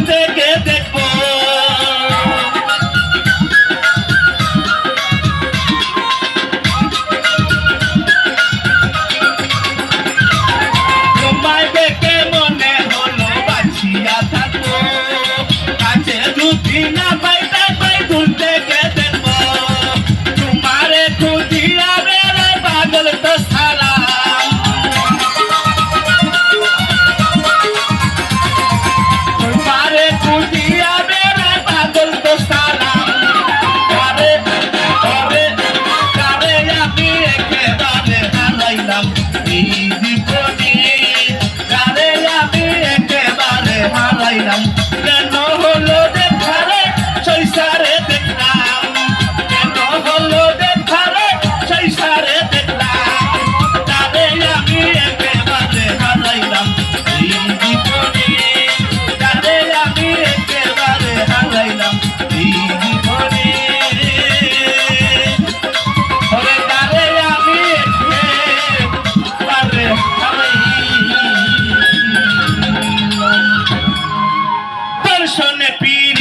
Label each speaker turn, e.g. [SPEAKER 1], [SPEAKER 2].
[SPEAKER 1] থেকে দেখবো তোমায় দেখে মনে হলো বাঁচিয়া থাকবো কাছে যদি না পাইতা পাই দূর থেকে দেখবো তোমারে খুঁজিয়া বেড়ে পাগল তো সারা তোমারে খুঁজিয়া বেড়ে পাগল তো সারা কারে কারে কারে আমি একেবারে হারাইলাম এই জীবনে কারে আমি একেবারে হারাইলাম কেন হলো দেখারে সংসারে দেখলাম কেন হলো দেখারে সংসারে দেখলাম কারে আমি একেবারে হারাইলাম এই জীবনে কারে আমি একেবারে হারাইলাম এই জীবনে ওরে কারে আমি একেবারে হারাইলাম দর্শনে পীর